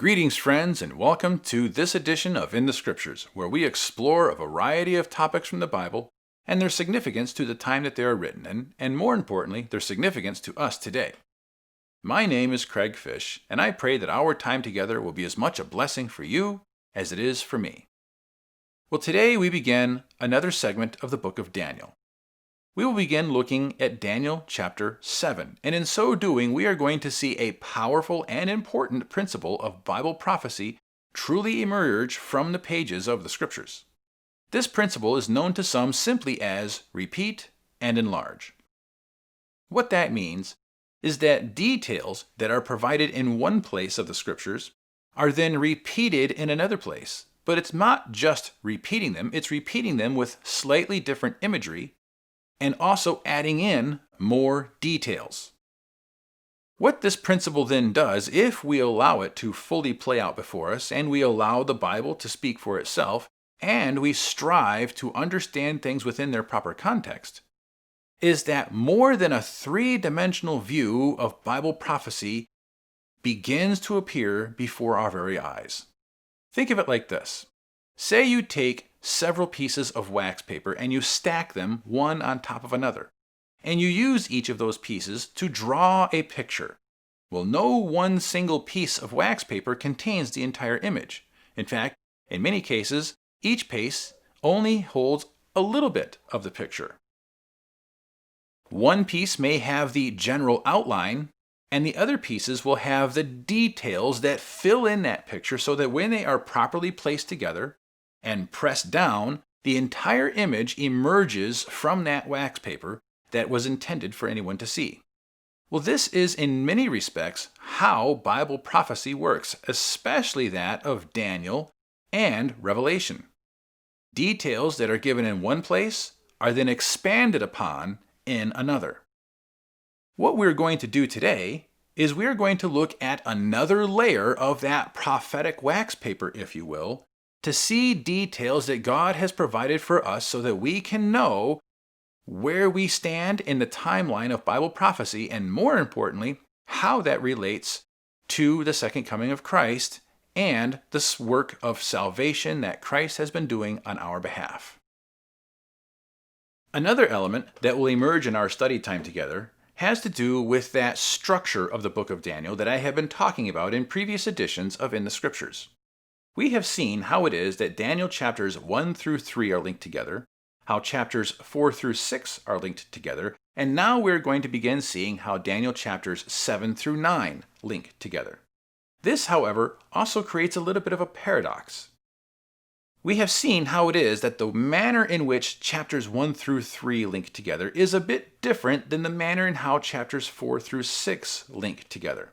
Greetings, friends, and welcome to this edition of In the Scriptures, where we explore a variety of topics from the Bible and their significance to the time that they are written in, and more importantly, their significance to us today. My name is Craig Fish, and I pray that our time together will be as much a blessing for you as it is for me. Well, today we begin another segment of the book of Daniel. We will begin looking at Daniel chapter 7, and in so doing, we are going to see a powerful and important principle of Bible prophecy truly emerge from the pages of the Scriptures. This principle is known to some simply as repeat and enlarge. What that means is that details that are provided in one place of the Scriptures are then repeated in another place, but it's not just repeating them, it's repeating them with slightly different imagery and also adding in more details. What this principle then does, if we allow it to fully play out before us, and we allow the Bible to speak for itself, and we strive to understand things within their proper context, is that more than a three-dimensional view of Bible prophecy begins to appear before our very eyes. Think of it like this. Say you take several pieces of wax paper and you stack them one on top of another, and you use each of those pieces to draw a picture. Well, no one single piece of wax paper contains the entire image. In fact, in many cases, each piece only holds a little bit of the picture. One piece may have the general outline, and the other pieces will have the details that fill in that picture so that when they are properly placed together and pressed down, the entire image emerges from that wax paper that was intended for anyone to see. Well, this is in many respects how Bible prophecy works, especially that of Daniel and Revelation. Details that are given in one place are then expanded upon in another. What we're going to do today is we're going to look at another layer of that prophetic wax paper, if you will, to see details that God has provided for us so that we can know where we stand in the timeline of Bible prophecy, and more importantly, how that relates to the second coming of Christ and this work of salvation that Christ has been doing on our behalf. Another element that will emerge in our study time together has to do with that structure of the book of Daniel that I have been talking about in previous editions of In the Scriptures. We have seen how it is that Daniel chapters 1 through 3 are linked together, how chapters 4 through 6 are linked together, and now we're going to begin seeing how Daniel chapters 7 through 9 link together. This, however, also creates a little bit of a paradox. We have seen how it is that the manner in which chapters 1 through 3 link together is a bit different than the manner in how chapters 4 through 6 link together.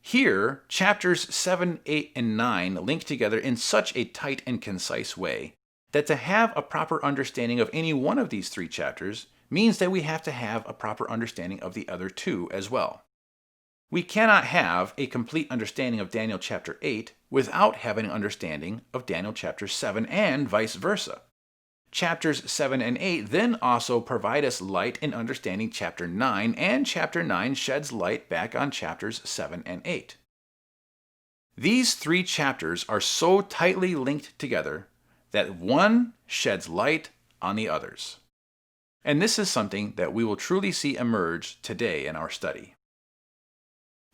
Here, chapters 7, 8, and 9 link together in such a tight and concise way that to have a proper understanding of any one of these three chapters means that we have to have a proper understanding of the other two as well. We cannot have a complete understanding of Daniel chapter 8 without having an understanding of Daniel chapter 7 and vice versa. Chapters 7 and 8 then also provide us light in understanding chapter 9, and chapter 9 sheds light back on chapters 7 and 8. These three chapters are so tightly linked together that one sheds light on the others. And this is something that we will truly see emerge today in our study.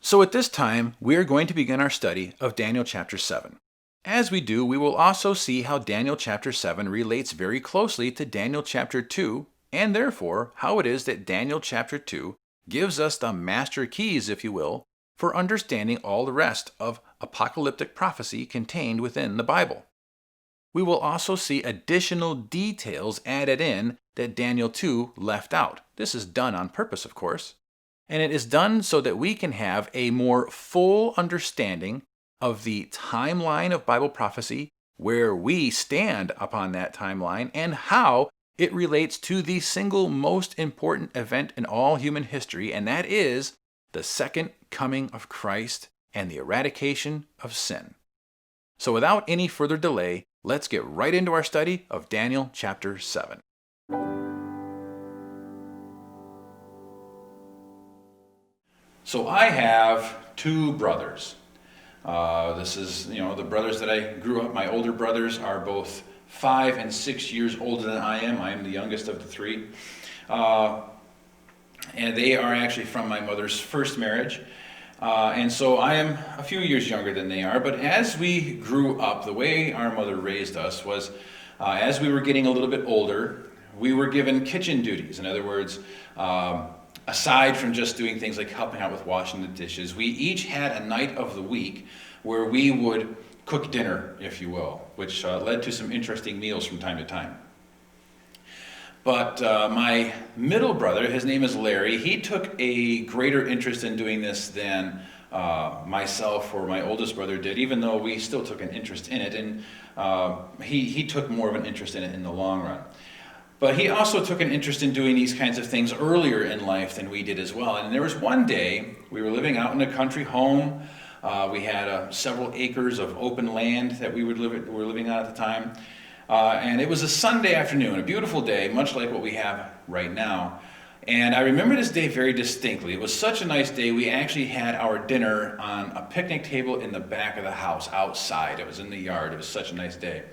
So at this time, we are going to begin our study of Daniel chapter 7. As we do, we will also see how Daniel chapter 7 relates very closely to Daniel chapter 2, and therefore how it is that Daniel chapter 2 gives us the master keys, if you will, for understanding all the rest of apocalyptic prophecy contained within the Bible. We will also see additional details added in that Daniel 2 left out. This is done on purpose, of course, and it is done so that we can have a more full understanding of the timeline of Bible prophecy, where we stand upon that timeline, and how it relates to the single most important event in all human history, and that is the second coming of Christ and the eradication of sin. So without any further delay, let's get right into our study of Daniel chapter 7. So I have two brothers. This is, the brothers that I grew up. My older brothers are both 5 and 6 years older than I am. I am the youngest of the three. And they are actually from my mother's first marriage. And so I am a few years younger than they are. But as we grew up, the way our mother raised us was, as we were getting a little bit older, we were given kitchen duties. In other words, aside from just doing things like helping out with washing the dishes, we each had a night of the week where we would cook dinner, if you will, which led to some interesting meals from time to time. But my middle brother, his name is Larry, he took a greater interest in doing this than myself or my oldest brother did, even though we still took an interest in it, and he took more of an interest in it in the long run. But he also took an interest in doing these kinds of things earlier in life than we did as well. And there was one day, we were living out in a country home. We had several acres of open land that we were living on at the time. And it was a Sunday afternoon, a beautiful day, much like what we have right now. And I remember this day very distinctly. It was such a nice day, we actually had our dinner on a picnic table in the back of the house, outside. It was in the yard. It was such a nice day.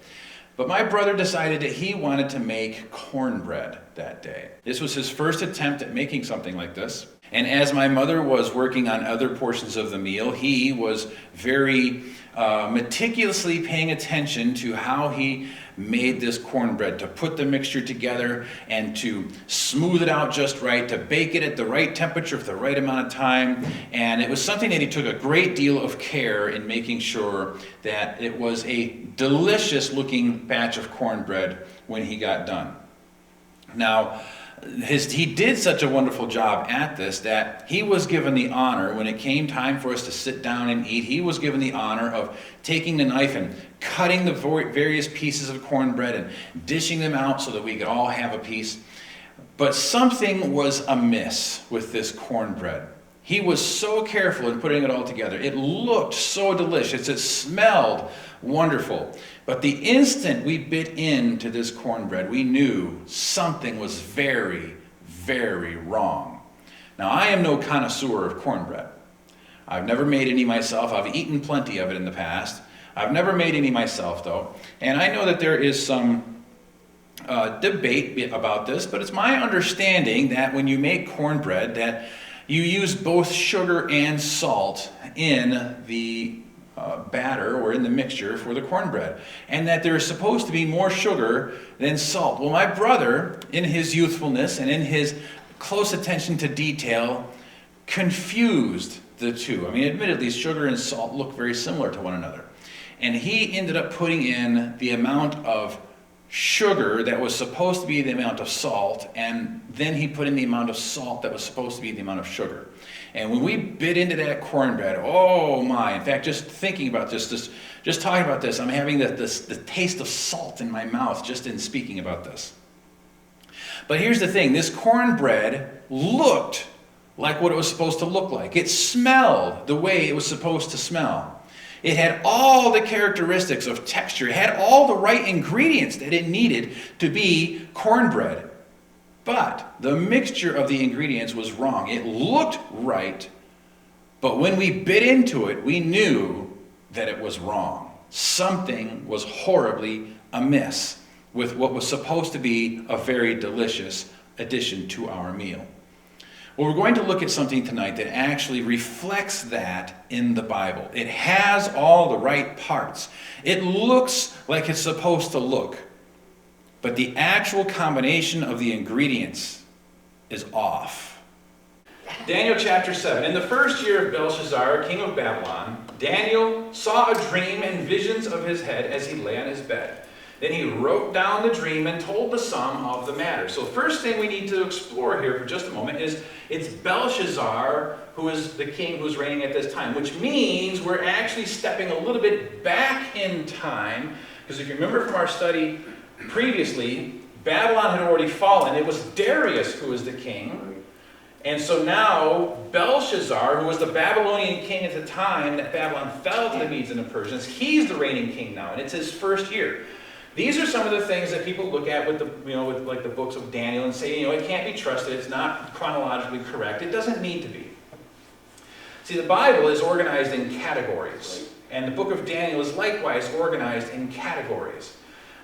But my brother decided that he wanted to make cornbread that day. This was his first attempt at making something like this. And as my mother was working on other portions of the meal, he was very meticulously paying attention to how he made this cornbread, to put the mixture together and to smooth it out just right, to bake it at the right temperature for the right amount of time. And it was something that he took a great deal of care in making sure that it was a delicious looking batch of cornbread when he got done. Now, he did such a wonderful job at this that he was given the honor, when it came time for us to sit down and eat, he was given the honor of taking the knife and cutting the various pieces of cornbread and dishing them out so that we could all have a piece. But something was amiss with this cornbread. He was so careful in putting it all together. It looked so delicious. It smelled wonderful. But the instant we bit into this cornbread, we knew something was very, very wrong. Now, I am no connoisseur of cornbread. I've never made any myself. I've eaten plenty of it in the past. I've never made any myself, though. And I know that there is some debate about this, but it's my understanding that when you make cornbread, that you use both sugar and salt in the batter or in the mixture for the cornbread, and that there is supposed to be more sugar than salt. Well, my brother, in his youthfulness and in his close attention to detail, confused the two. I mean, admittedly, sugar and salt look very similar to one another. And he ended up putting in the amount of sugar that was supposed to be the amount of salt, and then he put in the amount of salt that was supposed to be the amount of sugar. And when we bit into that cornbread, oh my, in fact, just thinking about this, just talking about this, I'm having the taste of salt in my mouth just in speaking about this. But here's the thing, this cornbread looked like what it was supposed to look like. It smelled the way it was supposed to smell. It had all the characteristics of texture. It had all the right ingredients that it needed to be cornbread. But the mixture of the ingredients was wrong. It looked right, but when we bit into it, we knew that it was wrong. Something was horribly amiss with what was supposed to be a very delicious addition to our meal. Well, we're going to look at something tonight that actually reflects that in the Bible. It has all the right parts. It looks like it's supposed to look, but the actual combination of the ingredients is off. Daniel chapter 7. In the first year of Belshazzar, king of Babylon, Daniel saw a dream and visions of his head as he lay on his bed. Then he wrote down the dream and told the sum of the matter. So the first thing we need to explore here for just a moment is it's Belshazzar who is the king who's reigning at this time, which means we're actually stepping a little bit back in time, because if you remember from our study previously, Babylon had already fallen. It was Darius who was the king. And so now Belshazzar, who was the Babylonian king at the time that Babylon fell to the Medes and the Persians, he's the reigning king now, and it's his first year. These are some of the things that people look at with with like the books of Daniel and say, it can't be trusted. It's not chronologically correct. It doesn't need to be. See, the Bible is organized in categories. And the book of Daniel is likewise organized in categories.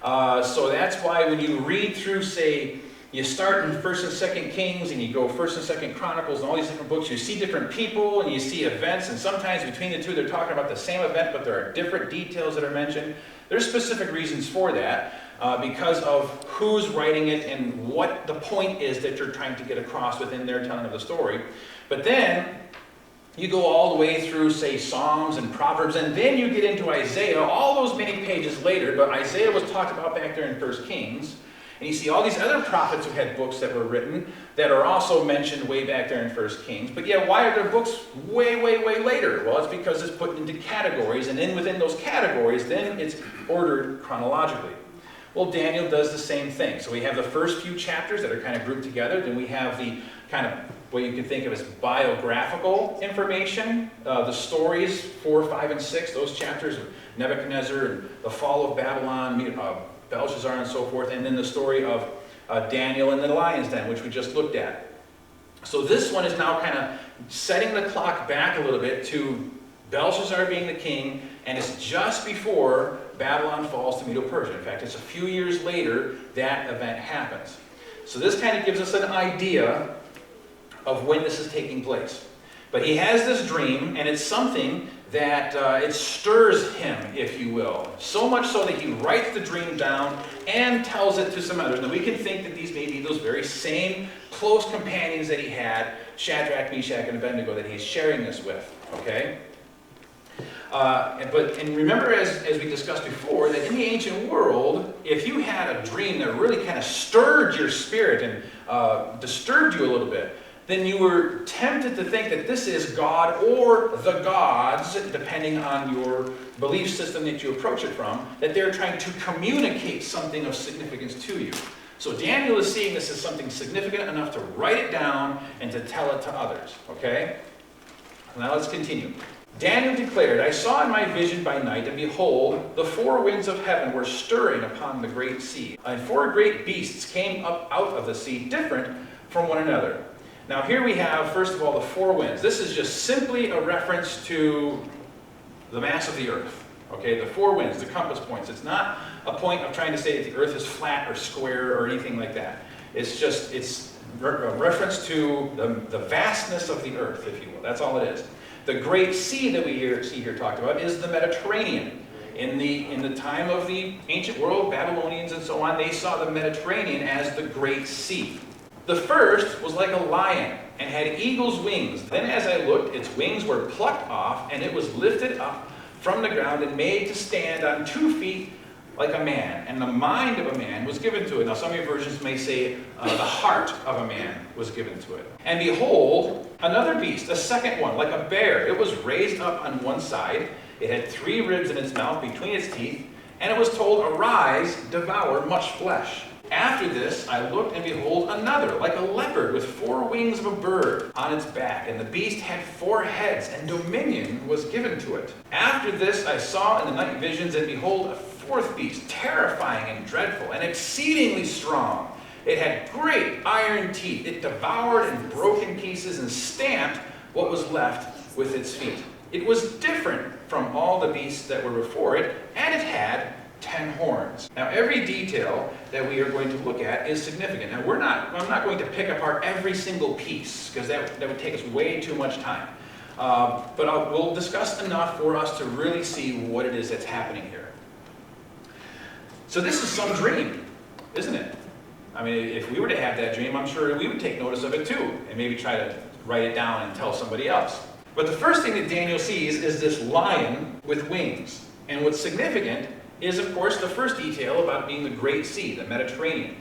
So that's why when you read through, say, you start in 1st and 2nd Kings, and you go 1st and 2nd Chronicles, and all these different books, you see different people, and you see events, and sometimes between the two they're talking about the same event, but there are different details that are mentioned. There's specific reasons for that, because of who's writing it and what the point is that you're trying to get across within their telling of the story. But then you go all the way through, say, Psalms and Proverbs, and then you get into Isaiah, all those many pages later, but Isaiah was talked about back there in 1 Kings. And you see all these other prophets who had books that were written that are also mentioned way back there in 1 Kings. But yeah, why are there books way, way, way later? Well, it's because it's put into categories, and then within those categories, then it's ordered chronologically. Well, Daniel does the same thing. So we have the first few chapters that are kind of grouped together. Then we have the kind of what you can think of as biographical information. The stories 4, 5, and 6, those chapters of Nebuchadnezzar and the fall of Babylon, Belshazzar and so forth, and then the story of Daniel and the lion's den, which we just looked at. So this one is now kind of setting the clock back a little bit to Belshazzar being the king, and it's just before Babylon falls to Medo-Persia. In fact, it's a few years later that event happens. So this kind of gives us an idea of when this is taking place. But he has this dream, and it's something that it stirs him, if you will. So much so that he writes the dream down and tells it to some others. Now we can think that these may be those very same close companions that he had, Shadrach, Meshach, and Abednego, that he's sharing this with. Okay? And remember, as we discussed before, that in the ancient world, if you had a dream that really kind of stirred your spirit and disturbed you a little bit, then you were tempted to think that this is God or the gods, depending on your belief system that you approach it from, that they're trying to communicate something of significance to you. So Daniel is seeing this as something significant enough to write it down and to tell it to others. Okay? Now let's continue. Daniel declared, I saw in my vision by night, and behold, the 4 winds of heaven were stirring upon the great sea. And 4 great beasts came up out of the sea, different from one another. Now here we have, first of all, the 4 winds. This is just simply a reference to the mass of the earth. Okay, the 4 winds, the compass points. It's not a point of trying to say that the earth is flat or square or anything like that. It's a reference to the vastness of the earth, if you will. That's all it is. The great sea that we see here talked about is the Mediterranean. In the time of the ancient world, Babylonians and so on, they saw the Mediterranean as the great sea. The first was like a lion and had eagle's wings. Then as I looked, its wings were plucked off, and it was lifted up from the ground and made to stand on 2 feet like a man. And the mind of a man was given to it. Now some of your versions may say the heart of a man was given to it. And behold, another beast, a second one, like a bear. It was raised up on one side. It had 3 ribs in its mouth between its teeth. And it was told, arise, devour much flesh. After this, I looked, and behold, another, like a leopard, with 4 wings of a bird on its back. And the beast had 4 heads, and dominion was given to it. After this, I saw in the night visions, and behold, a 4th beast, terrifying and dreadful, and exceedingly strong. It had great iron teeth. It devoured and broke in pieces and stamped what was left with its feet. It was different from all the beasts that were before it, and it had 10 horns. Now every detail that we are going to look at is significant. Now I'm not going to pick apart every single piece, because that would take us way too much time. But we'll discuss enough for us to really see what it is that's happening here. So this is some dream, isn't it? I mean, if we were to have that dream, I'm sure we would take notice of it too, and maybe try to write it down and tell somebody else. But the first thing that Daniel sees is this lion with wings. And what's significant is, of course, the first detail about being the Great Sea, the Mediterranean.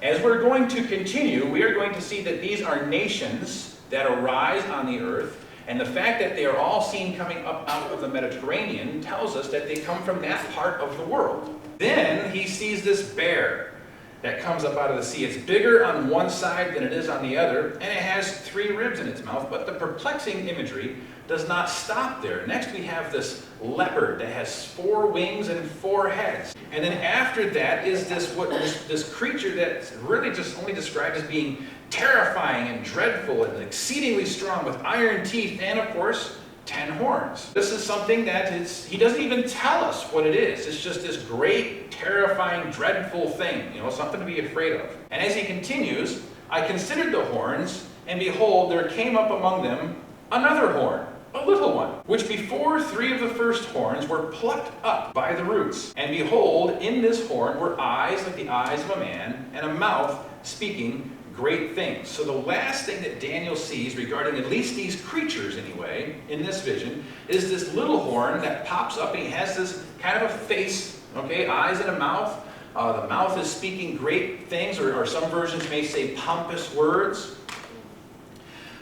As we're going to continue, we are going to see that these are nations that arise on the earth, and the fact that they are all seen coming up out of the Mediterranean tells us that they come from that part of the world. Then he sees this bear that comes up out of the sea. It's bigger on one side than it is on the other, and it has 3 ribs in its mouth, but the perplexing imagery does not stop there. Next we have this leopard that has 4 wings and 4 heads. And then after that is this creature that's really just only described as being terrifying and dreadful and exceedingly strong with iron teeth and, of course, 10 horns. This is something that he doesn't even tell us what it is. It's just this great, terrifying, dreadful thing, something to be afraid of. And as he continues, I considered the horns, and behold, there came up among them another horn, a little one, which before 3 of the first horns were plucked up by the roots. And behold, in this horn were eyes like the eyes of a man, and a mouth speaking great things. So the last thing that Daniel sees regarding at least these creatures anyway, in this vision, is this little horn that pops up, and he has this kind of a face, eyes and a mouth. The mouth is speaking great things, or some versions may say pompous words.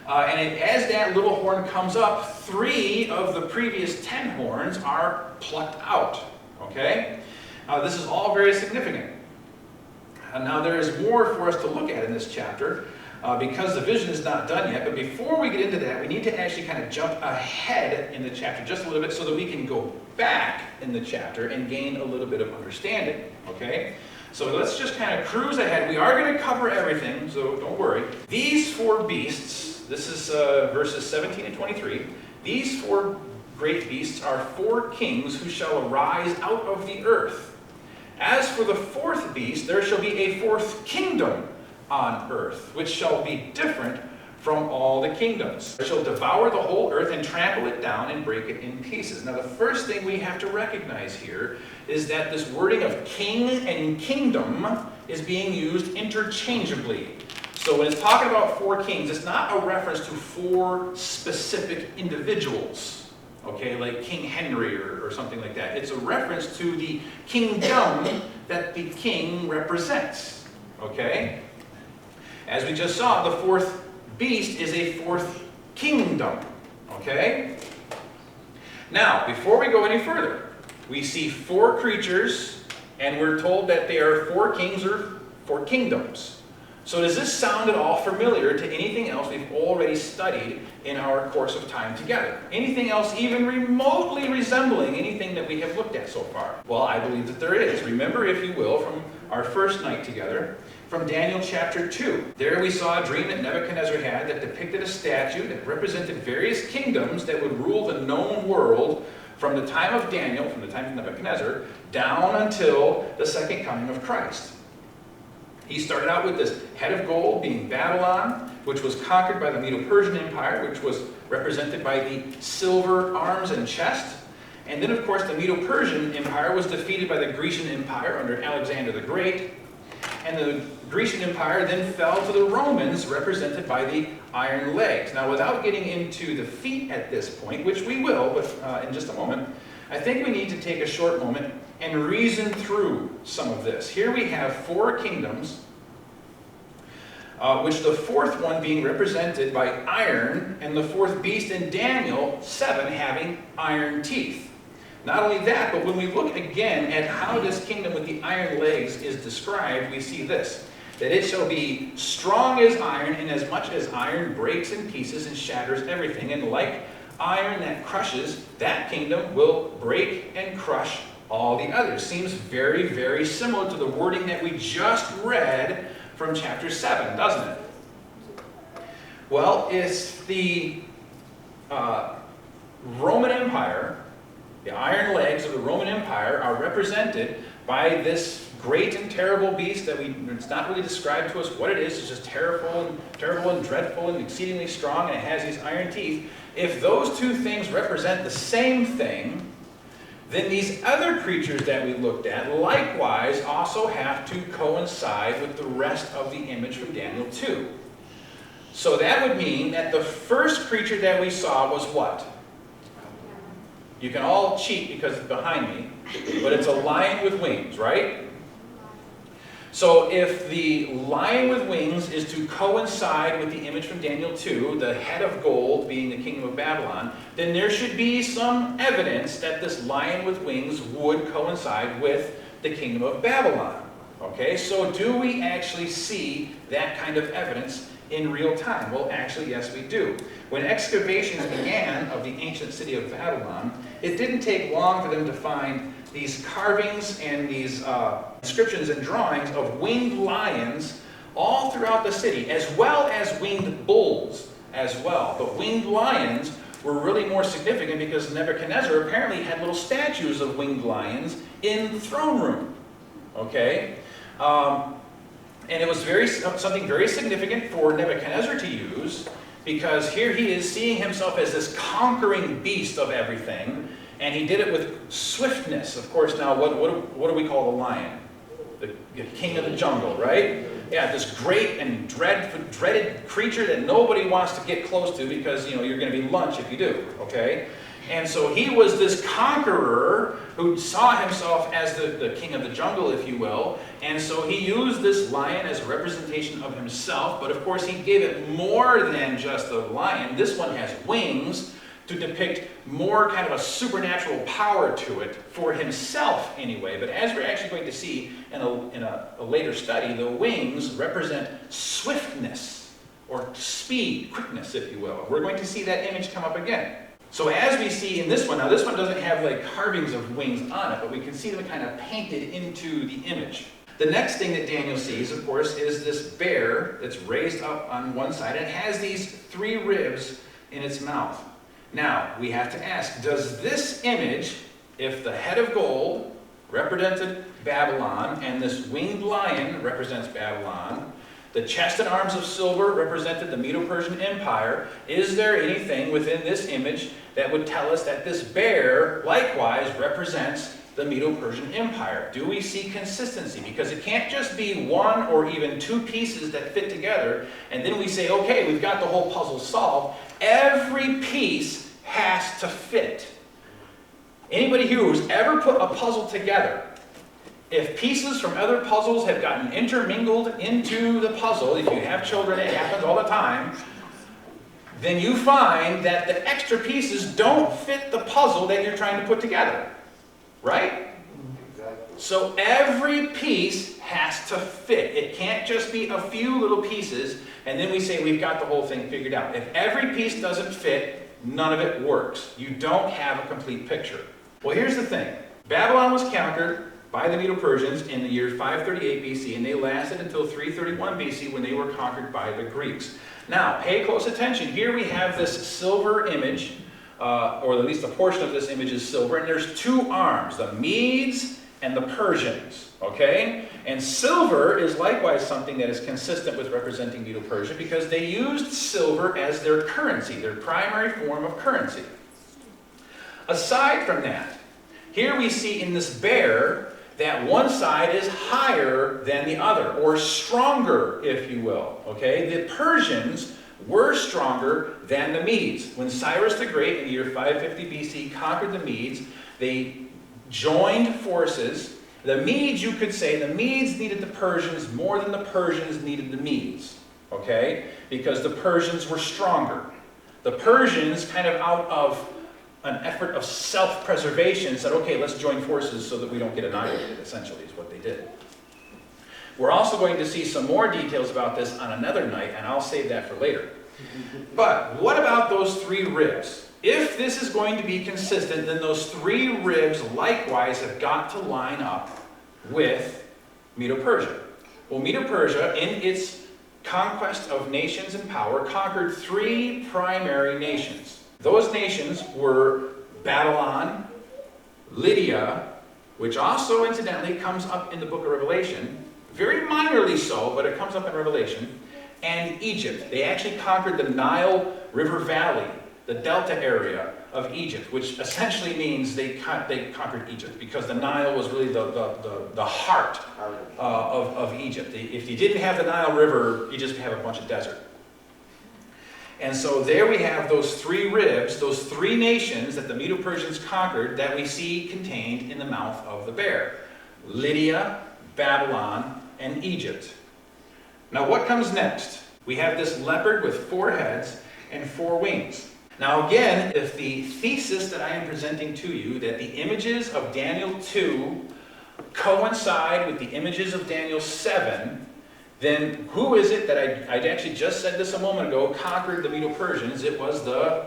As that little horn comes up, 3 of the previous 10 horns are plucked out. This is all very significant. Now there is more for us to look at in this chapter because the vision is not done yet. But before we get into that, we need to actually kind of jump ahead in the chapter just a little bit so that we can go back in the chapter and gain a little bit of understanding. So let's just kind of cruise ahead. We are going to cover everything, so don't worry. These 4 beasts, this is verses 17 and 23. These 4 great beasts are 4 kings who shall arise out of the earth. As for the 4th beast, there shall be a 4th kingdom on earth, which shall be different from all the kingdoms. It shall devour the whole earth and trample it down and break it in pieces. Now the first thing we have to recognize here is that this wording of king and kingdom is being used interchangeably. So when it's talking about 4 kings, it's not a reference to 4 specific individuals. Like King Henry or something like that. It's a reference to the kingdom that the king represents. As we just saw, the 4th beast is a 4th kingdom. Now, before we go any further, we see 4 creatures, and we're told that they are 4 kings or 4 kingdoms. So does this sound at all familiar to anything else we've already studied in our course of time together? Anything else even remotely resembling anything that we have looked at so far? Well, I believe that there is. Remember, if you will, from our first night together, from Daniel chapter 2. There we saw a dream that Nebuchadnezzar had that depicted a statue that represented various kingdoms that would rule the known world from the time of Daniel, from the time of Nebuchadnezzar, down until the second coming of Christ. He started out with this head of gold being Babylon, which was conquered by the Medo-Persian Empire, which was represented by the silver arms and chest. And then, of course, the Medo-Persian Empire was defeated by the Grecian Empire under Alexander the Great. And the Grecian Empire then fell to the Romans, represented by the iron legs. Now, without getting into the feet at this point, which we will but in just a moment, I think we need to take a short moment and reason through some of this. Here we have 4 kingdoms, which the 4th one being represented by iron, and the 4th beast in Daniel 7 having iron teeth. Not only that, but when we look again at how this kingdom with the iron legs is described, we see this, that it shall be strong as iron, and as much as iron breaks in pieces and shatters everything, and like iron that crushes, that kingdom will break and crush all the others. Seems very, very similar to the wording that we just read from chapter 7, doesn't it? Well, it's the Roman Empire, the iron legs of the Roman Empire are represented by this great and terrible beast that it's not really described to us what it is. It's just terrible and dreadful and exceedingly strong, and it has these iron teeth. If those 2 things represent the same thing, then these other creatures that we looked at likewise also have to coincide with the rest of the image from Daniel 2. So that would mean that the first creature that we saw was what? You can all cheat because it's behind me, but it's a lion with wings, right? So if the lion with wings is to coincide with the image from Daniel 2, the head of gold being the kingdom of Babylon, then there should be some evidence that this lion with wings would coincide with the kingdom of Babylon. So do we actually see that kind of evidence in real time? Well, actually, yes, we do. When excavations began of the ancient city of Babylon, it didn't take long for them to find these carvings and these inscriptions and drawings of winged lions all throughout the city, as well as winged bulls as well. But winged lions were really more significant because Nebuchadnezzar apparently had little statues of winged lions in the throne room. Okay? And it was something very significant for Nebuchadnezzar to use, because here he is seeing himself as this conquering beast of everything, and he did it with swiftness. Of course, now what do we call the lion? The king of the jungle, right? Yeah, this great and dreaded creature that nobody wants to get close to because, you're going to be lunch if you do, okay? And so he was this conqueror who saw himself as the king of the jungle, if you will. And so he used this lion as a representation of himself. But of course, he gave it more than just a lion. This one has wings to depict more kind of a supernatural power to it for himself anyway. But as we're actually going to see in a later study, the wings represent swiftness or speed, quickness, if you will. We're going to see that image come up again. So as we see in this one, now this one doesn't have like carvings of wings on it, but we can see them kind of painted into the image. The next thing that Daniel sees, of course, is this bear that's raised up on one side, and it has these 3 ribs in its mouth. Now, we have to ask, does this image, if the head of gold represented Babylon, and this winged lion represents Babylon, the chest and arms of silver represented the Medo-Persian Empire, is there anything within this image that would tell us that this bear likewise represents the Medo-Persian Empire? Do we see consistency? Because it can't just be 1 or even 2 pieces that fit together, and then we say, okay, we've got the whole puzzle solved. Every piece has to fit. Anybody here who's ever put a puzzle together, if pieces from other puzzles have gotten intermingled into the puzzle, if you have children, it happens all the time, then you find that the extra pieces don't fit the puzzle that you're trying to put together. Right? So every piece has to fit. It can't just be a few little pieces, and then we say we've got the whole thing figured out. If every piece doesn't fit, none of it works. You don't have a complete picture. Well, here's the thing. Babylon was conquered by the Medo-Persians in the year 538 BC, and they lasted until 331 BC when they were conquered by the Greeks. Now, pay close attention. Here we have this silver image, or at least a portion of this image is silver, and there's 2 arms, the Medes and the Persians, okay? And silver is likewise something that is consistent with representing Medo-Persia because they used silver as their currency, their primary form of currency. Aside from that, here we see in this bear that one side is higher than the other, or stronger, if you will, okay? The Persians were stronger than the Medes. When Cyrus the Great in the year 550 BC conquered the Medes, they joined forces. The Medes, you could say, the Medes needed the Persians more than the Persians needed the Medes, okay? Because the Persians were stronger. The Persians, kind of out of an effort of self-preservation, said, okay, let's join forces so that we don't get annihilated, essentially, is what they did. We're also going to see some more details about this on another night, and I'll save that for later. But what about those 3 ribs? If this is going to be consistent, then those 3 ribs likewise have got to line up with Medo-Persia. Well, Medo-Persia, in its conquest of nations and power, conquered 3 primary nations. Those nations were Babylon, Lydia, which also incidentally comes up in the book of Revelation, very minorly so, but it comes up in Revelation, and Egypt. They actually conquered the Nile River Valley, the delta area of Egypt, which essentially means they conquered Egypt, because the Nile was really the heart of Egypt. If you didn't have the Nile River, you just have a bunch of desert. And so there we have those 3 ribs, those 3 nations that the Medo-Persians conquered that we see contained in the mouth of the bear. Lydia, Babylon, and Egypt. Now what comes next? We have this leopard with 4 heads and 4 wings. Now again, if the thesis that I am presenting to you, that the images of Daniel 2 coincide with the images of Daniel 7, then who is it that I actually just said this a moment ago, conquered the Medo-Persians? It was the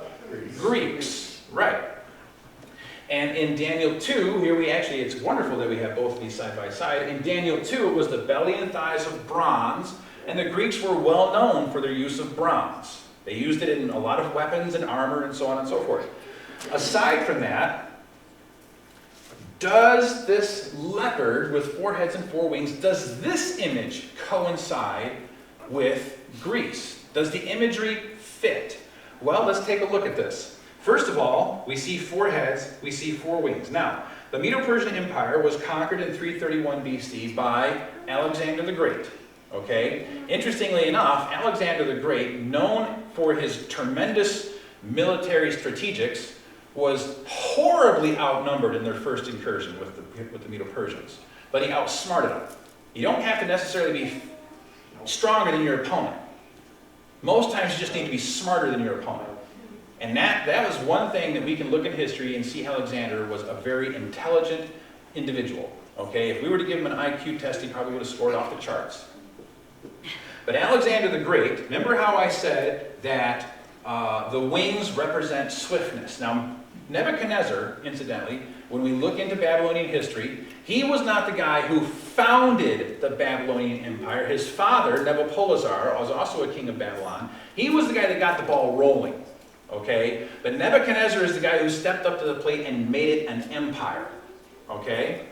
Greeks. Right. And in Daniel 2, here we actually, it's wonderful that we have both of these side by side. In Daniel 2, it was the belly and thighs of bronze, and the Greeks were well known for their use of bronze. They used it in a lot of weapons and armor and so on and so forth. Aside from that, does this leopard with 4 heads and 4 wings, does this image coincide with Greece? Does the imagery fit? Well, let's take a look at this. First of all, we see 4 heads, we see 4 wings. Now, the Medo-Persian Empire was conquered in 331 BC by Alexander the Great. Okay? Interestingly enough, Alexander the Great, known for his tremendous military strategics, was horribly outnumbered in their first incursion with the Medo-Persians. But he outsmarted them. You don't have to necessarily be stronger than your opponent. Most times you just need to be smarter than your opponent. And that was one thing that we can look at history and see Alexander was a very intelligent individual. Okay? If we were to give him an IQ test, he probably would have scored off the charts. But Alexander the Great, remember how I said that the wings represent swiftness. Now, Nebuchadnezzar, incidentally, when we look into Babylonian history, he was not the guy who founded the Babylonian Empire. His father, Nabopolassar, was also a king of Babylon. He was the guy that got the ball rolling. Okay? But Nebuchadnezzar is the guy who stepped up to the plate and made it an empire. Okay?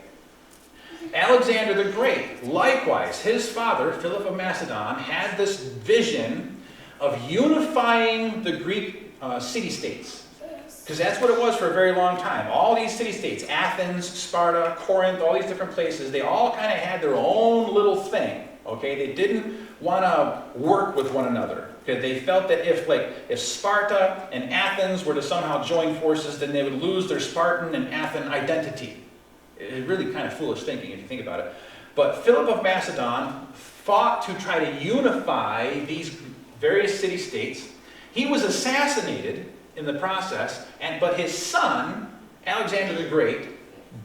Alexander the Great, likewise, his father, Philip of Macedon, had this vision of unifying the Greek city-states. Because that's what it was for a very long time. All these city-states, Athens, Sparta, Corinth, all these different places, they all kind of had their own little thing. Okay? They didn't want to work with one another. Okay? They felt that if Sparta and Athens were to somehow join forces, then they would lose their Spartan and Athenian identity. It's really kind of foolish thinking if you think about it. But Philip of Macedon fought to try to unify these various city-states. He was assassinated in the process, but his son, Alexander the Great,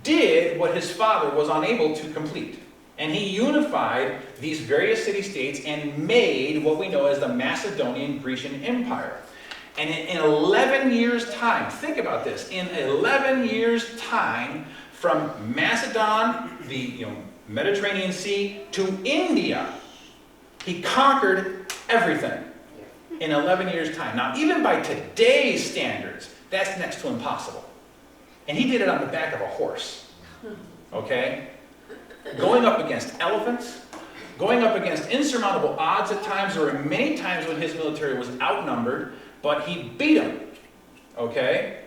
did what his father was unable to complete. And he unified these various city-states and made what we know as the Macedonian Grecian Empire. And in 11 years' time, think about this, in 11 years' time, from Macedon, the Mediterranean Sea, to India, he conquered everything in 11 years' time. Now, even by today's standards, that's next to impossible. And he did it on the back of a horse. Okay? Going up against elephants, going up against insurmountable odds at times. There were many times when his military was outnumbered, but he beat them. Okay?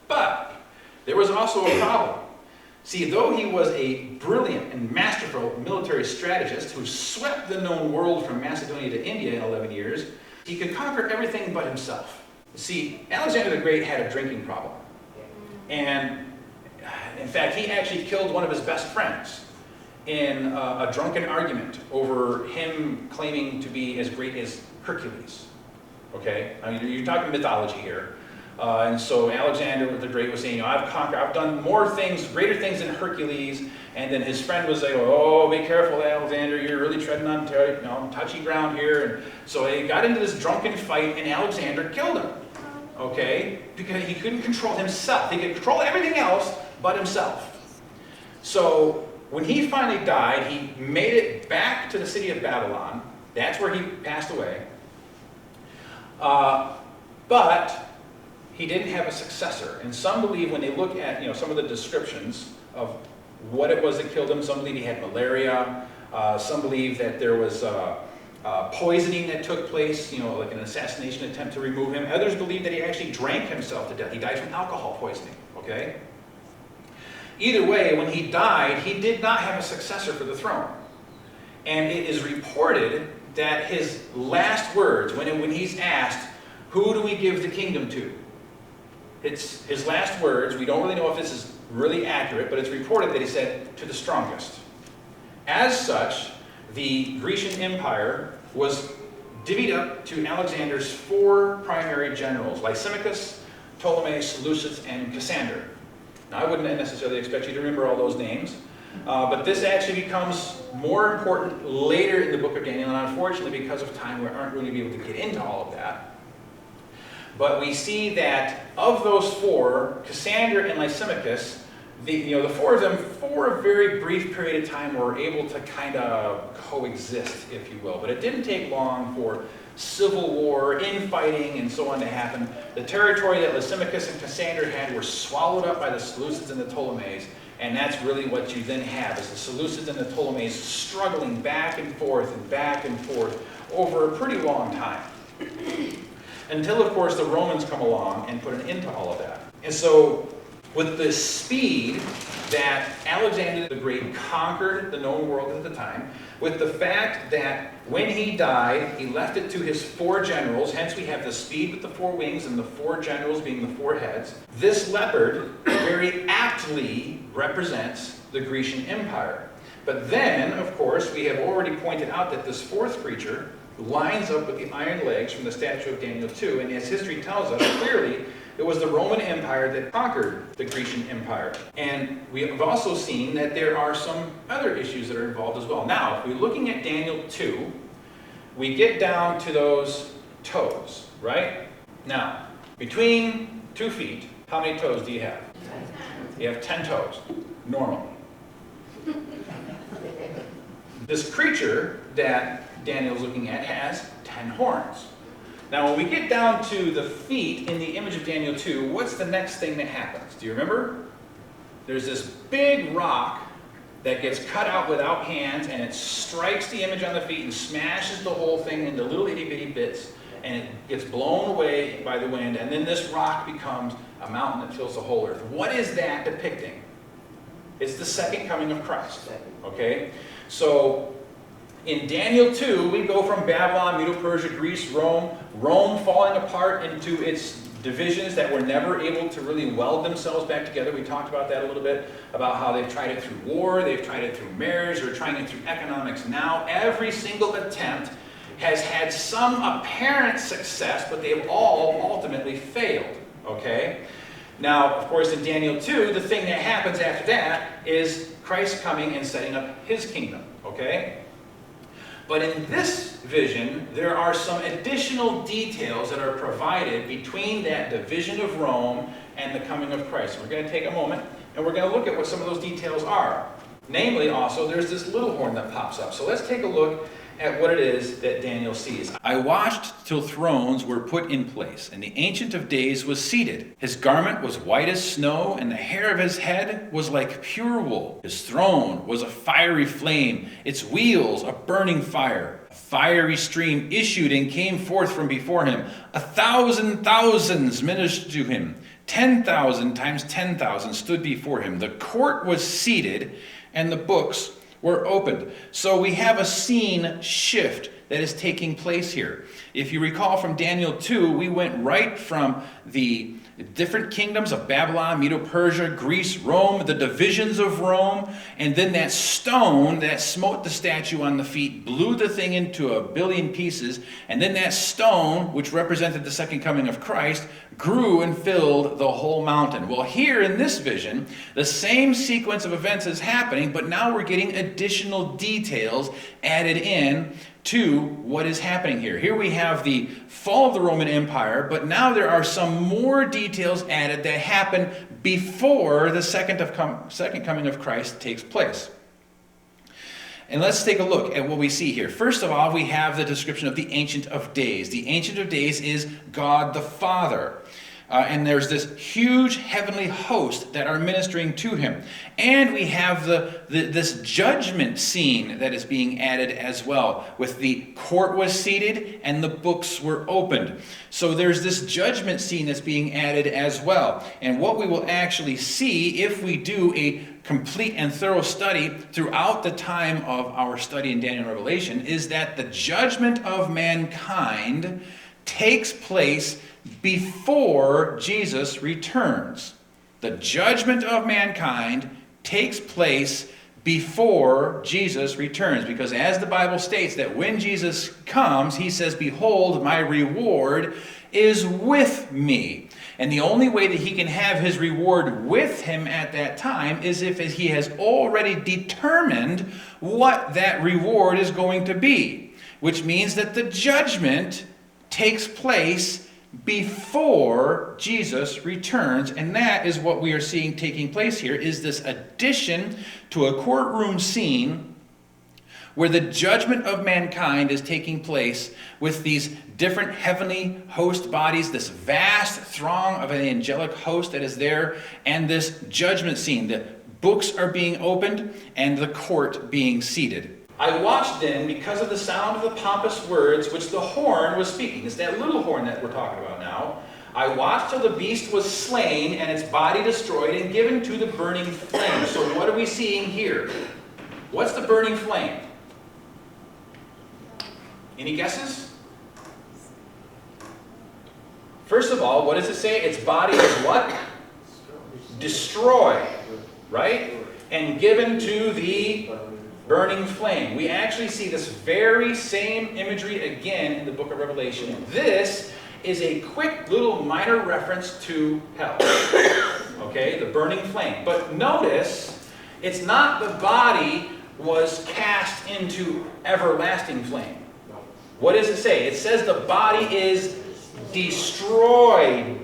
But there was also a problem. See, though he was a brilliant and masterful military strategist who swept the known world from Macedonia to India in 11 years, he could conquer everything but himself. See, Alexander the Great had a drinking problem. And in fact, he actually killed one of his best friends in a drunken argument over him claiming to be as great as Hercules. Okay? I mean, you're talking mythology here. And so Alexander the Great was saying, I've done more things, greater things than Hercules. And then his friend was saying, oh, be careful, Alexander, you're really treading on touchy ground here. And so they got into this drunken fight, and Alexander killed him. Okay? Because he couldn't control himself. He could control everything else but himself. So when he finally died, he made it back to the city of Babylon. That's where he passed away. But he didn't have a successor. And some believe, when they look at some of the descriptions of what it was that killed him, some believe he had malaria. Some believe that there was poisoning that took place, like an assassination attempt to remove him. Others believe that he actually drank himself to death. He died from alcohol poisoning. Okay? Either way, when he died, he did not have a successor for the throne. And it is reported that his last words, when he's asked, who do we give the kingdom to? It's his last words. We don't really know if this is really accurate, but it's reported that he said, to the strongest. As such, the Grecian Empire was divvied up to Alexander's 4 primary generals, Lysimachus, Ptolemy, Seleucus, and Cassander. Now, I wouldn't necessarily expect you to remember all those names, but this actually becomes more important later in the book of Daniel, and unfortunately, because of time, we aren't going to be able to get into all of that. But we see that of those 4, Cassander and Lysimachus, the 4 of them, for a very brief period of time, were able to kind of coexist, if you will. But it didn't take long for civil war, infighting, and so on to happen. The territory that Lysimachus and Cassander had were swallowed up by the Seleucids and the Ptolemies, and that's really what you then have, is the Seleucids and the Ptolemies struggling back and forth over a pretty long time. Until, of course, the Romans come along and put an end to all of that. And so, with the speed that Alexander the Great conquered the known world at the time, with the fact that when he died, he left it to his 4 generals, hence we have the speed with the 4 wings and the 4 generals being the 4 heads. This leopard very aptly represents the Grecian Empire. But then, of course, we have already pointed out that this 4th creature lines up with the iron legs from the statue of Daniel 2, and as history tells us, clearly, it was the Roman Empire that conquered the Grecian Empire. And we have also seen that there are some other issues that are involved as well. Now, if we're looking at Daniel 2, we get down to those toes, right? Now, between 2 feet, how many toes do you have? You have 10 toes, normally. This creature that Daniel's looking at has 10 horns. Now, when we get down to the feet in the image of Daniel 2, what's the next thing that happens? Do you remember? There's this big rock that gets cut out without hands, and it strikes the image on the feet and smashes the whole thing into little itty-bitty bits, and it gets blown away by the wind, and then this rock becomes a mountain that fills the whole earth. What is that depicting? It's the second coming of Christ. Okay? So, in Daniel 2, we go from Babylon, Medo-Persia, Greece, Rome falling apart into its divisions that were never able to really weld themselves back together. We talked about that a little bit, about how they've tried it through war, they've tried it through marriage, they're trying it through economics now. Every single attempt has had some apparent success, but they've all ultimately failed. Okay? Now, of course, in Daniel 2, the thing that happens after that is Christ coming and setting up his kingdom. Okay? But in this vision, there are some additional details that are provided between that division of Rome and the coming of Christ. We're going to take a moment and we're going to look at what some of those details are. Namely, also, there's this little horn that pops up. So let's take a look at what it is that Daniel sees. I watched till thrones were put in place, and the Ancient of Days was seated. His garment was white as snow, and the hair of his head was like pure wool. His throne was a fiery flame, its wheels a burning fire. A fiery stream issued and came forth from before him. 1,000 thousands ministered to him. 10,000 times 10,000 stood before him. The court was seated, and the books were opened. So we have a scene shift that is taking place here. If you recall from Daniel 2, we went right from the different kingdoms of Babylon, Medo-Persia, Greece, Rome, the divisions of Rome, and then that stone that smote the statue on the feet, blew the thing into a billion pieces, and then that stone, which represented the second coming of Christ, grew and filled the whole mountain. Well, here in this vision, the same sequence of events is happening, but now we're getting additional details added in to what is happening here. Here we have the fall of the Roman Empire, but now there are some more details added that happen before the second coming of Christ takes place. And let's take a look at what we see here. First of all, we have the description of the Ancient of Days. The Ancient of Days is God the Father. And there's this huge heavenly host that are ministering to him. And we have this judgment scene that is being added as well, with the court was seated and the books were opened. So there's this judgment scene that's being added as well. And what we will actually see if we do a complete and thorough study throughout the time of our study in Daniel and Revelation is that the judgment of mankind takes place before Jesus returns. The judgment of mankind takes place before Jesus returns, because as the Bible states that when Jesus comes, he says, "Behold, my reward is with me." And the only way that he can have his reward with him at that time is if he has already determined what that reward is going to be, which means that the judgment takes place before Jesus returns, and that is what we are seeing taking place here, is this addition to a courtroom scene where the judgment of mankind is taking place with these different heavenly host bodies, this vast throng of an angelic host that is there, and this judgment scene. The books are being opened and the court being seated. I watched then, because of the sound of the pompous words which the horn was speaking. It's that little horn that we're talking about now. I watched till the beast was slain and its body destroyed and given to the burning flame. So what are we seeing here? What's the burning flame? Any guesses? First of all, what does it say? Its body is what? Destroyed, right? And given to the burning flame. We actually see this very same imagery again in the book of Revelation. This is a quick little minor reference to hell. Okay, the burning flame. But notice, it's not the body was cast into everlasting flame. What does it say? It says the body is destroyed.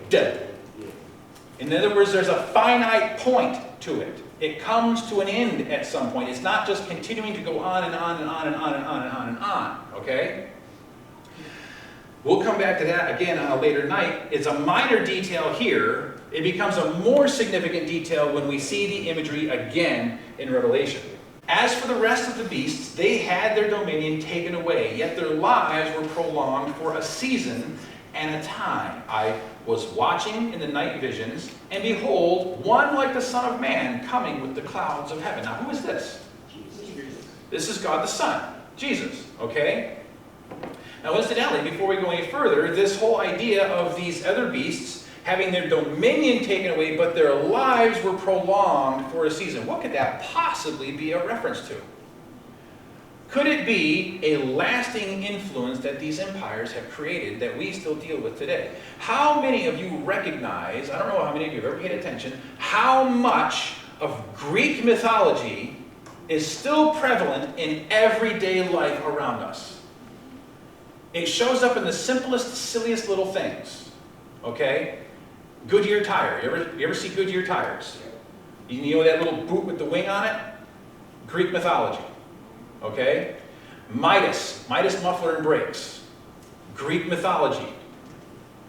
In other words, there's a finite point to it. It comes to an end at some point. It's not just continuing to go on and on and on and on and on and on and on. Okay? We'll come back to that again on a later night. It's a minor detail here. It becomes a more significant detail when we see the imagery again in Revelation. As for the rest of the beasts, they had their dominion taken away, yet their lives were prolonged for a season and a time. I was watching in the night visions, and behold, one like the Son of Man coming with the clouds of heaven. Now, who is this? This is God the Son, Jesus, okay? Now, incidentally, before we go any further, this whole idea of these other beasts having their dominion taken away, but their lives were prolonged for a season. What could that possibly be a reference to? Could it be a lasting influence that these empires have created that we still deal with today? How many of you recognize, I don't know how many of you have ever paid attention, how much of Greek mythology is still prevalent in everyday life around us? It shows up in the simplest, silliest little things, okay? Goodyear tire. You ever see Goodyear tires? You know that little boot with the wing on it? Greek mythology. Okay? Midas muffler and brakes. Greek mythology.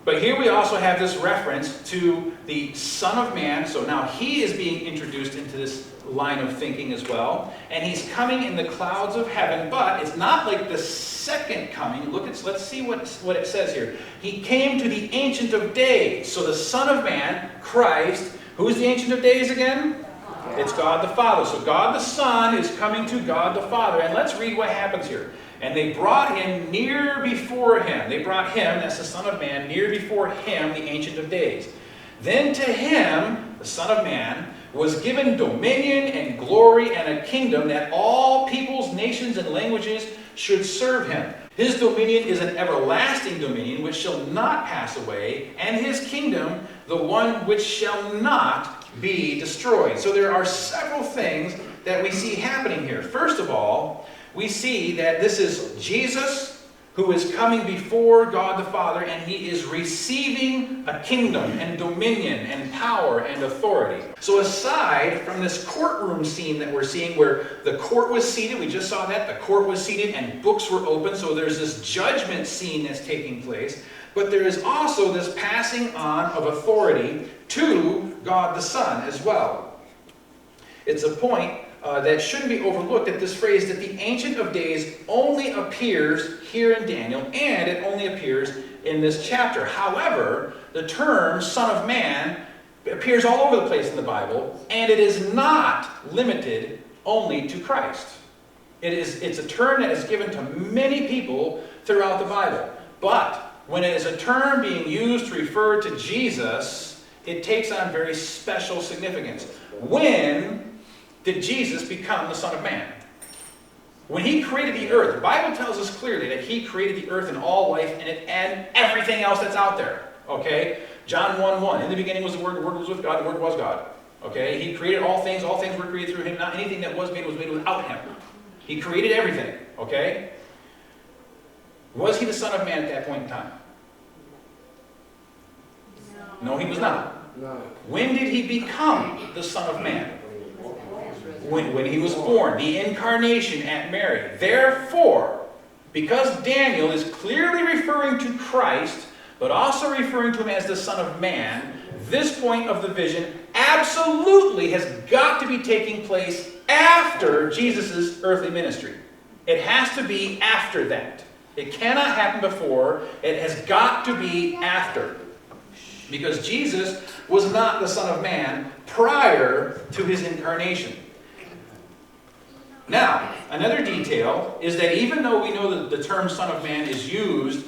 But here we also have this reference to the Son of Man. So now he is being introduced into this line of thinking as well. And he's coming in the clouds of heaven, but it's not like the second coming. Let's see what it says here. He came to the Ancient of Days. So the Son of Man, Christ, who's the Ancient of Days again? It's God the Father. So God the Son is coming to God the Father. And let's read what happens here. And they brought him near before him. They brought him, that's the Son of Man, near before him, the Ancient of Days. Then to him, the Son of Man, was given dominion and glory and a kingdom that all peoples, nations, and languages should serve him. His dominion is an everlasting dominion which shall not pass away, and his kingdom the one which shall not be destroyed. So there are several things that we see happening here. First of all, we see that this is Jesus who is coming before God the Father, and he is receiving a kingdom and dominion and power and authority. So aside from this courtroom scene that we're seeing where the court was seated, we just saw that, the court was seated and books were open, so there's this judgment scene that's taking place, but there is also this passing on of authority to God the Son as well. It's a point that shouldn't be overlooked, that this phrase that the Ancient of Days only appears here in Daniel, and it only appears in this chapter. However, the term Son of Man appears all over the place in the Bible, and it is not limited only to Christ. It's a term that is given to many people throughout the Bible. But when it is a term being used to refer to Jesus, it takes on very special significance. When did Jesus become the Son of Man? When he created the earth, the Bible tells us clearly that he created the earth and all life in it and everything else that's out there. Okay? John 1:1. In the beginning was the Word was with God, the Word was God. Okay? He created all things were created through him. Not anything that was made without him. He created everything. Okay? Was he the Son of Man at that point in time? No, he was not. When did he become the Son of Man? When he was born, the incarnation at Mary. Therefore, because Daniel is clearly referring to Christ, but also referring to him as the Son of Man, this point of the vision absolutely has got to be taking place after Jesus' earthly ministry. It has to be after that. It cannot happen before. It has got to be after. Because Jesus was not the Son of Man prior to his incarnation. Now, another detail is that even though we know that the term Son of Man is used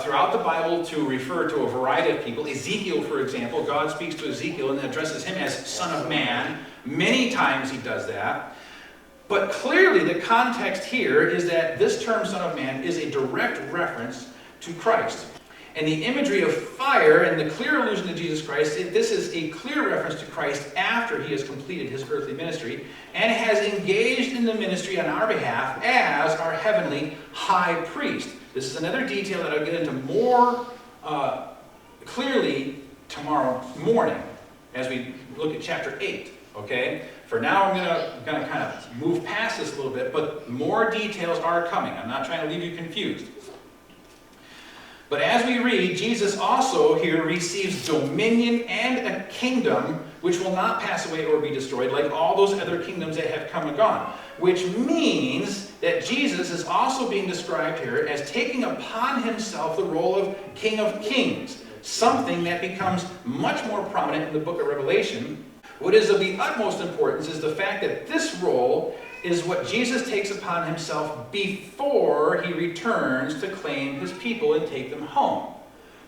throughout the Bible to refer to a variety of people, Ezekiel, for example, God speaks to Ezekiel and addresses him as Son of Man. Many times he does that. But clearly the context here is that this term Son of Man is a direct reference to Christ. And the imagery of fire and the clear allusion to Jesus Christ, this is a clear reference to Christ after he has completed his earthly ministry and has engaged in the ministry on our behalf as our heavenly high priest. This is another detail that I'll get into more clearly tomorrow morning as we look at chapter 8. Okay? For now, I'm going to kind of move past this a little bit, but more details are coming. I'm not trying to leave you confused. But as we read, Jesus also here receives dominion and a kingdom which will not pass away or be destroyed like all those other kingdoms that have come and gone. Which means that Jesus is also being described here as taking upon himself the role of King of Kings. Something that becomes much more prominent in the book of Revelation. What is of the utmost importance is the fact that this role is what Jesus takes upon himself before he returns to claim his people and take them home.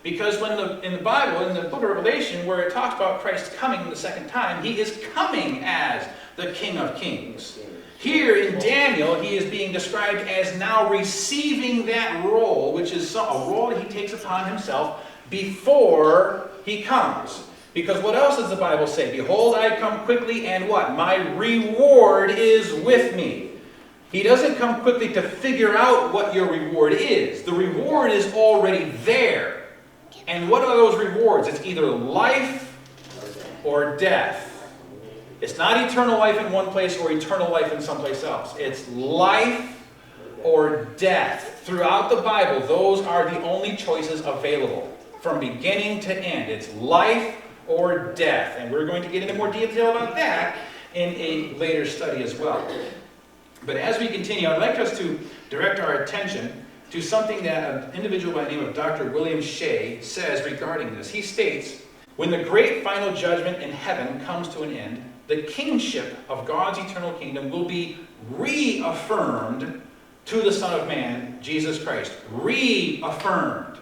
Because in the Bible, in the book of Revelation, where it talks about Christ coming the second time, he is coming as the King of Kings. Here in Daniel, he is being described as now receiving that role, which is a role that he takes upon himself before he comes. Because what else does the Bible say? Behold, I come quickly, and what? My reward is with me. He doesn't come quickly to figure out what your reward is. The reward is already there. And what are those rewards? It's either life or death. It's not eternal life in one place or eternal life in someplace else. It's life or death. Throughout the Bible, those are the only choices available. From beginning to end. It's life or death. And we're going to get into more detail about that in a later study as well. But as we continue, I'd like us to direct our attention to something that an individual by the name of Dr. William Shea says regarding this. He states, when the great final judgment in heaven comes to an end, the kingship of God's eternal kingdom will be reaffirmed to the Son of Man, Jesus Christ. Reaffirmed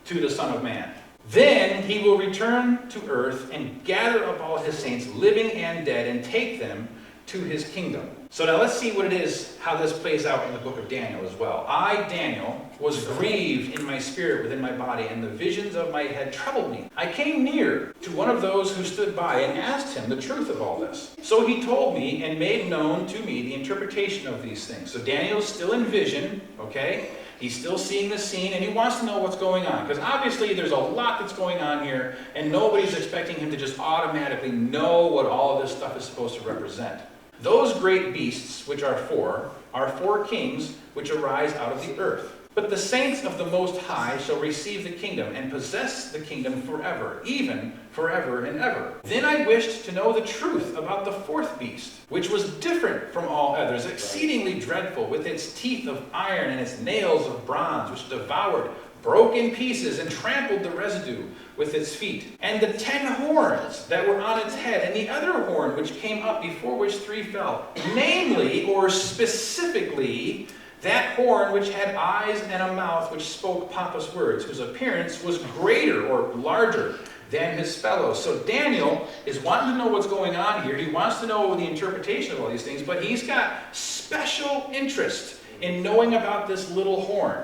to the Son of Man. Then he will return to earth and gather up all his saints, living and dead, and take them to his kingdom. So now let's see what it is, how this plays out in the book of Daniel as well. I, Daniel, was grieved in my spirit within my body, and the visions of my head troubled me. I came near to one of those who stood by and asked him the truth of all this. So he told me and made known to me the interpretation of these things. So Daniel's still in vision, okay? He's still seeing the scene, and he wants to know what's going on. Because obviously there's a lot that's going on here, and nobody's expecting him to just automatically know what all of this stuff is supposed to represent. Those great beasts, which are four kings which arise out of the earth. But the saints of the Most High shall receive the kingdom and possess the kingdom forever, even forever and ever. Then I wished to know the truth about the fourth beast, which was different from all others, exceedingly dreadful, with its teeth of iron and its nails of bronze, which devoured, broke in pieces, and trampled the residue with its feet. And the 10 horns that were on its head, and the other horn which came up, before which 3 fell, namely, or specifically, that horn which had eyes and a mouth which spoke pompous words, whose appearance was greater or larger than his fellows. So Daniel is wanting to know what's going on here. He wants to know the interpretation of all these things, but he's got special interest in knowing about this little horn.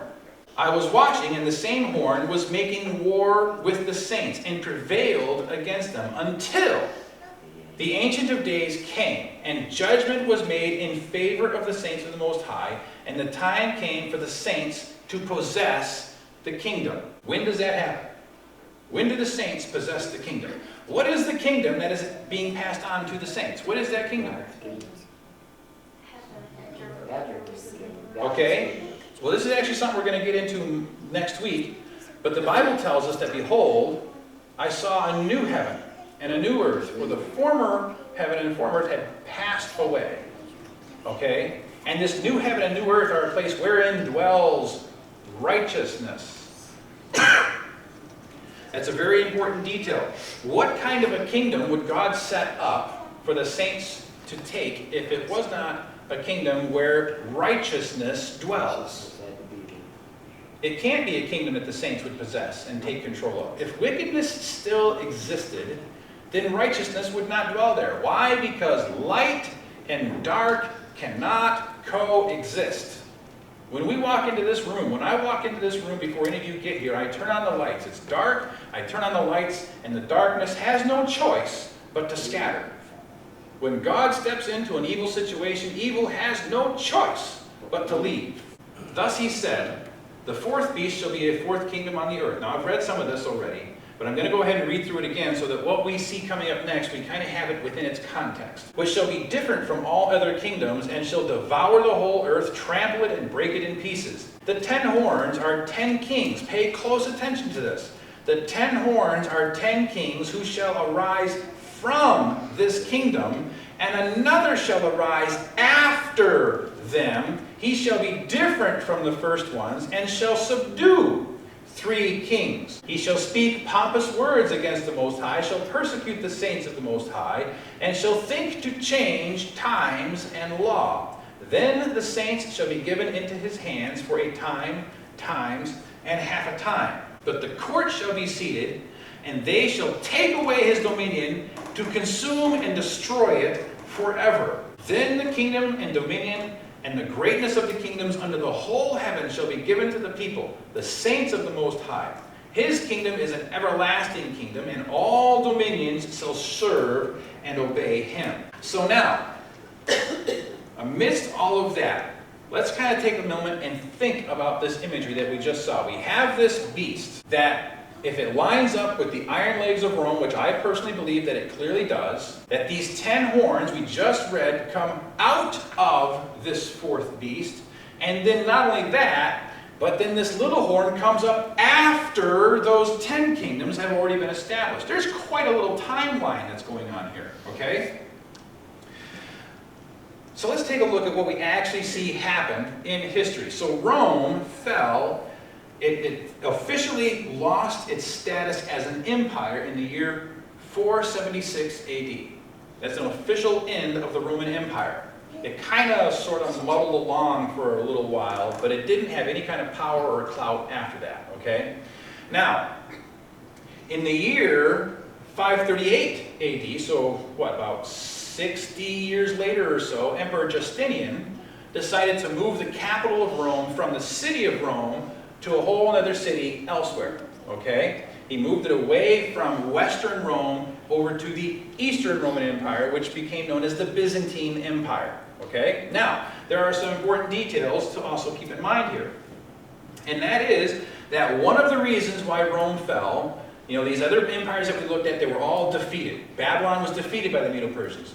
I was watching, and the same horn was making war with the saints and prevailed against them until the Ancient of Days came, and judgment was made in favor of the saints of the Most High, and the time came for the saints to possess the kingdom. When does that happen? When do the saints possess the kingdom? What is the kingdom that is being passed on to the saints? What is that kingdom? Okay? Well, this is actually something we're going to get into next week. But the Bible tells us that, behold, I saw a new heaven and a new earth, where the former heaven and former earth had passed away. Okay? And this new heaven and new earth are a place wherein dwells righteousness. That's a very important detail. What kind of a kingdom would God set up for the saints to take if it was not a kingdom where righteousness dwells? It can't be a kingdom that the saints would possess and take control of. If wickedness still existed, then righteousness would not dwell there. Why? Because light and dark cannot coexist. When we walk into this room, when I walk into this room before any of you get here, I turn on the lights. It's dark, I turn on the lights, and the darkness has no choice but to scatter. When God steps into an evil situation, evil has no choice but to leave. Thus he said, the fourth beast shall be a fourth kingdom on the earth. Now, I've read some of this already, but I'm going to go ahead and read through it again so that what we see coming up next, we kind of have it within its context. Which shall be different from all other kingdoms, and shall devour the whole earth, trample it, and break it in pieces. The 10 horns are 10 kings. Pay close attention to this. The 10 horns are 10 kings who shall arise from this kingdom, and another shall arise after them. He shall be different from the first ones, and shall subdue 3 kings. He shall speak pompous words against the Most High, shall persecute the saints of the Most High, and shall think to change times and law. Then the saints shall be given into his hands for a time, times, and half a time. But the court shall be seated, and they shall take away his dominion to consume and destroy it forever. Then the kingdom and dominion and the greatness of the kingdoms under the whole heaven shall be given to the people, the saints of the Most High. His kingdom is an everlasting kingdom, and all dominions shall serve and obey him. So now, amidst all of that, let's kind of take a moment and think about this imagery that we just saw. We have this beast that, if it lines up with the iron legs of Rome, which I personally believe that it clearly does, that these 10 horns we just read come out of this fourth beast, and then not only that, but then this little horn comes up after those 10 kingdoms have already been established. There's quite a little timeline that's going on here, okay? So let's take a look at what we actually see happen in history. So Rome fell. It officially lost its status as an empire in the year 476 AD. That's an official end of the Roman Empire. It kind of sort of muddled along for a little while, but it didn't have any kind of power or clout after that, okay? Now, in the year 538 AD, so what, about 60 years later or so, Emperor Justinian decided to move the capital of Rome from the city of Rome to a whole other city elsewhere, okay? He moved it away from Western Rome over to the Eastern Roman Empire, which became known as the Byzantine Empire, okay? Now, there are some important details to also keep in mind here. And that is that one of the reasons why Rome fell, you know, these other empires that we looked at, they were all defeated. Babylon was defeated by the Medo-Persians.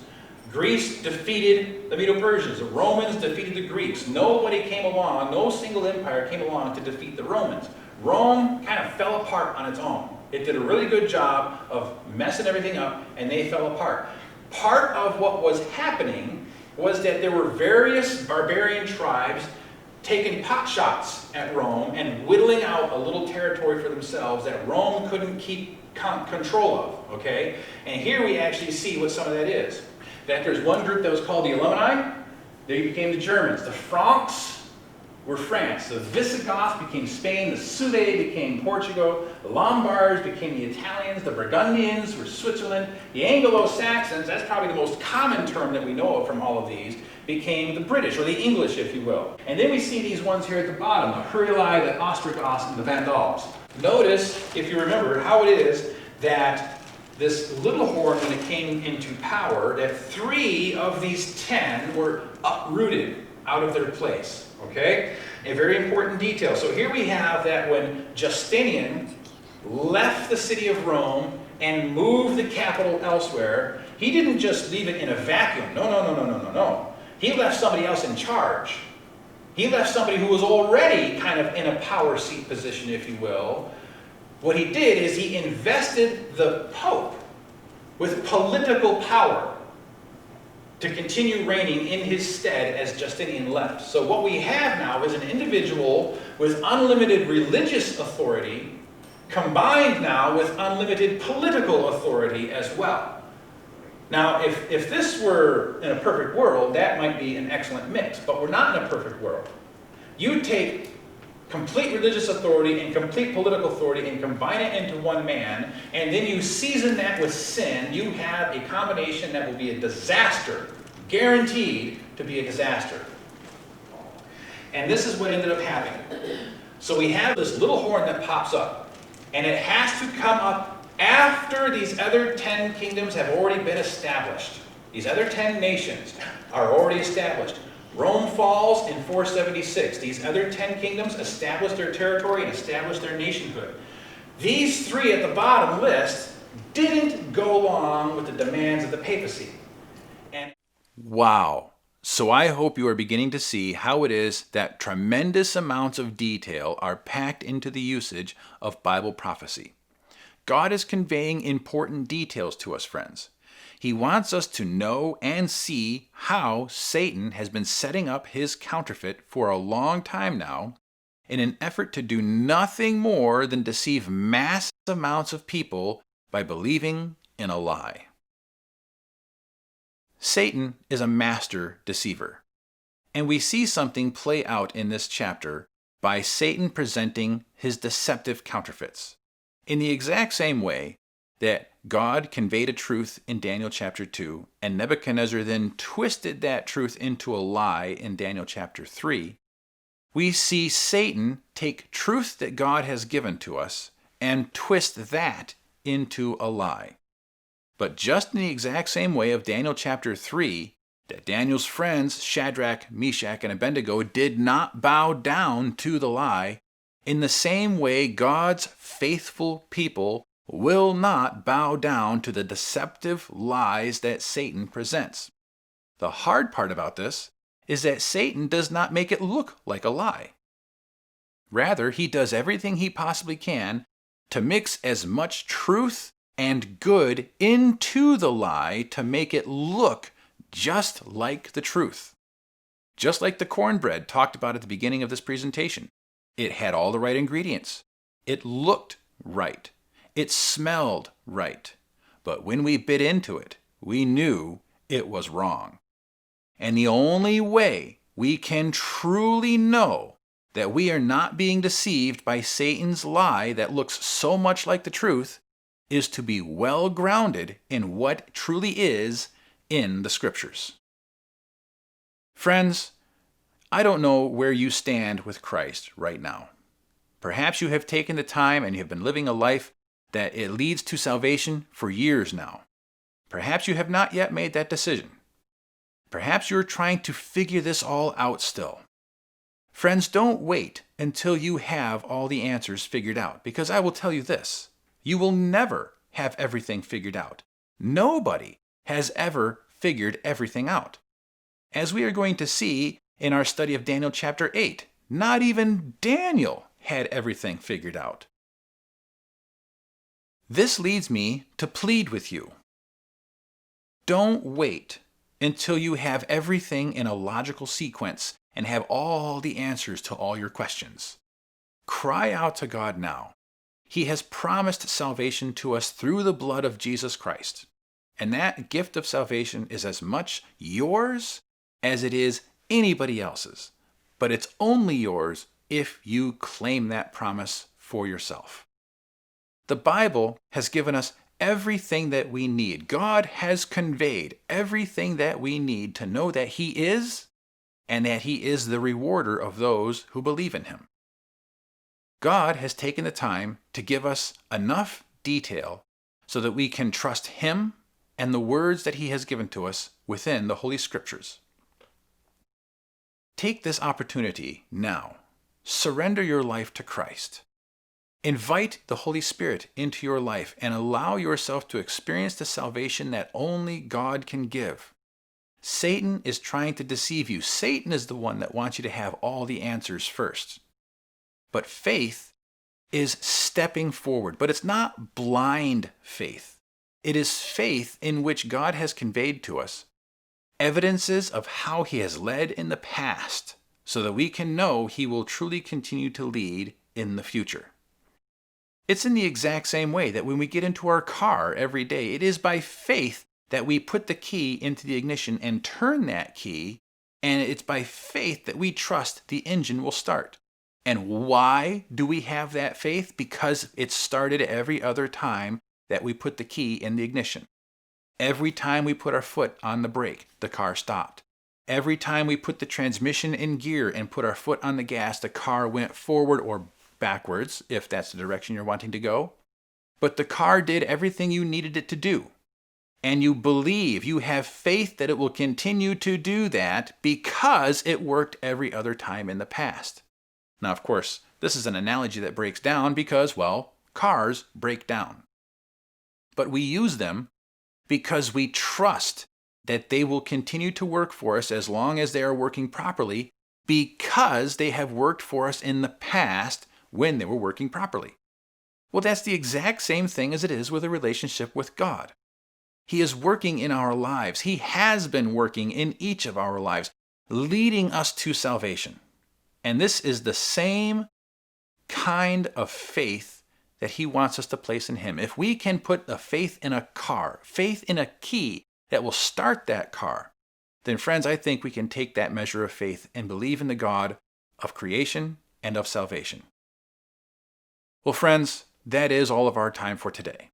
Greece defeated the Medo-Persians. The Romans defeated the Greeks. Nobody came along, no single empire came along to defeat the Romans. Rome kind of fell apart on its own. It did a really good job of messing everything up, and they fell apart. Part of what was happening was that there were various barbarian tribes taking pot shots at Rome and whittling out a little territory for themselves that Rome couldn't keep control of, okay? And here we actually see what some of that is. That there's one group that was called the Illini. They became the Germans. The Franks were France. The Visigoths became Spain. The Sude became Portugal. The Lombards became the Italians. The Burgundians were Switzerland. The Anglo-Saxons, that's probably the most common term that we know of from all of these, became the British, or the English, if you will. And then we see these ones here at the bottom, the Heruli, the Ostrogoths, and the Vandals. Notice, if you remember, how it is that this little horn, when it came into power, that 3 of these 10 were uprooted out of their place, okay? A very important detail. So here we have that when Justinian left the city of Rome and moved the capital elsewhere, he didn't just leave it in a vacuum. No. He left somebody else in charge. He left somebody who was already kind of in a power seat position, if you will. What he did is he invested the Pope with political power to continue reigning in his stead as Justinian left. So what we have now is an individual with unlimited religious authority combined now with unlimited political authority as well. Now, if this were in a perfect world, that might be an excellent mix, but we're not in a perfect world. You take complete religious authority and complete political authority and combine it into one man, and then you season that with sin, you have a combination that will be a disaster, guaranteed to be a disaster. And this is what ended up happening. So we have this little horn that pops up, and it has to come up after these other 10 kingdoms have already been established. These other 10 nations are already established. Rome falls in 476. These other 10 kingdoms establish their territory and establish their nationhood. These three at the bottom list didn't go along with the demands of the papacy. Wow. So I hope you are beginning to see how it is that tremendous amounts of detail are packed into the usage of Bible prophecy. God is conveying important details to us, friends. He wants us to know and see how Satan has been setting up his counterfeit for a long time now in an effort to do nothing more than deceive mass amounts of people by believing in a lie. Satan is a master deceiver, and we see something play out in this chapter by Satan presenting his deceptive counterfeits. In the exact same way that God conveyed a truth in Daniel chapter 2, and Nebuchadnezzar then twisted that truth into a lie in Daniel chapter 3, we see Satan take truth that God has given to us and twist that into a lie. But just in the exact same way of Daniel chapter 3, that Daniel's friends, Shadrach, Meshach, and Abednego, did not bow down to the lie, in the same way God's faithful people will not bow down to the deceptive lies that Satan presents. The hard part about this is that Satan does not make it look like a lie. Rather, he does everything he possibly can to mix as much truth and good into the lie to make it look just like the truth. Just like the cornbread talked about at the beginning of this presentation. It had all the right ingredients. It looked right. It smelled right. But when we bit into it, we knew it was wrong. And the only way we can truly know that we are not being deceived by Satan's lie that looks so much like the truth is to be well grounded in what truly is in the Scriptures. Friends, I don't know where you stand with Christ right now. Perhaps you have taken the time and you have been living a life that it leads to salvation for years now. Perhaps you have not yet made that decision. Perhaps you're trying to figure this all out still. Friends, don't wait until you have all the answers figured out, because I will tell you this. You will never have everything figured out. Nobody has ever figured everything out. As we are going to see in our study of Daniel chapter 8, not even Daniel had everything figured out. This leads me to plead with you. Don't wait until you have everything in a logical sequence and have all the answers to all your questions. Cry out to God now. He has promised salvation to us through the blood of Jesus Christ. And that gift of salvation is as much yours as it is anybody else's. But it's only yours if you claim that promise for yourself. The Bible has given us everything that we need. God has conveyed everything that we need to know that He is, and that He is the rewarder of those who believe in Him. God has taken the time to give us enough detail so that we can trust Him and the words that He has given to us within the Holy Scriptures. Take this opportunity now. Surrender your life to Christ. Invite the Holy Spirit into your life and allow yourself to experience the salvation that only God can give. Satan is trying to deceive you. Satan is the one that wants you to have all the answers first. But faith is stepping forward, but it's not blind faith. It is faith in which God has conveyed to us evidences of how he has led in the past so that we can know he will truly continue to lead in the future. It's in the exact same way that when we get into our car every day, it is by faith that we put the key into the ignition and turn that key, and it's by faith that we trust the engine will start. And why do we have that faith? Because it started every other time that we put the key in the ignition. Every time we put our foot on the brake, the car stopped. Every time we put the transmission in gear and put our foot on the gas, the car went forward or backwards, if that's the direction you're wanting to go. But the car did everything you needed it to do. And you believe, you have faith that it will continue to do that because it worked every other time in the past. Now, of course, this is an analogy that breaks down because, well, cars break down. But we use them because we trust that they will continue to work for us as long as they are working properly because they have worked for us in the past when they were working properly. Well, that's the exact same thing as it is with a relationship with God. He is working in our lives. He has been working in each of our lives, leading us to salvation. And this is the same kind of faith that he wants us to place in him. If we can put a faith in a car, faith in a key that will start that car, then friends, I think we can take that measure of faith and believe in the God of creation and of salvation. Well, friends, that is all of our time for today.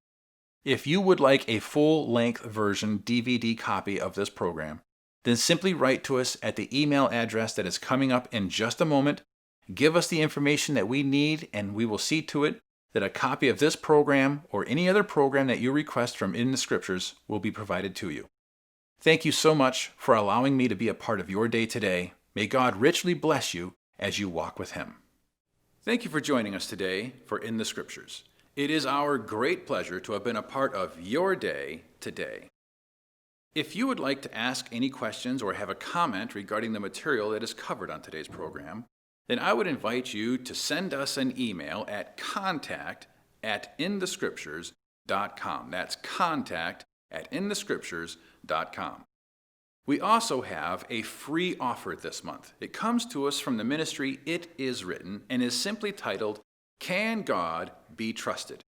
If you would like a full-length version DVD copy of this program, then simply write to us at the email address that is coming up in just a moment. Give us the information that we need, and we will see to it that a copy of this program or any other program that you request from In the Scriptures will be provided to you. Thank you so much for allowing me to be a part of your day today. May God richly bless you as you walk with him. Thank you for joining us today for In the Scriptures. It is our great pleasure to have been a part of your day today. If you would like to ask any questions or have a comment regarding the material that is covered on today's program, then I would invite you to send us an email at contact@inthescriptures.com. That's contact@inthescriptures.com. We also have a free offer this month. It comes to us from the ministry It Is Written and is simply titled, Can God Be Trusted?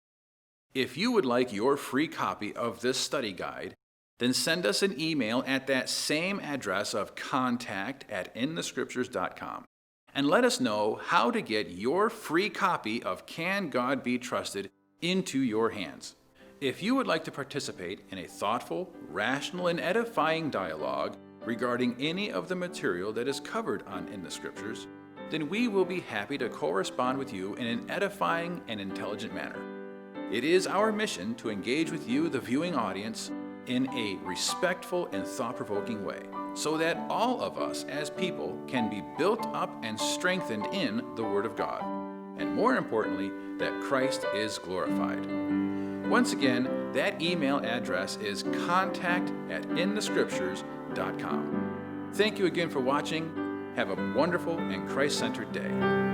If you would like your free copy of this study guide, then send us an email at that same address of contact@inthescriptures.com. and let us know how to get your free copy of Can God Be Trusted into your hands. If you would like to participate in a thoughtful, rational, and edifying dialogue regarding any of the material that is covered on In the Scriptures, then we will be happy to correspond with you in an edifying and intelligent manner. It is our mission to engage with you, the viewing audience, in a respectful and thought-provoking way, so that all of us as people can be built up and strengthened in the Word of God, and more importantly, that Christ is glorified. Once again, that email address is contact@inthescriptures.com. Thank you again for watching. Have a wonderful and Christ-centered day.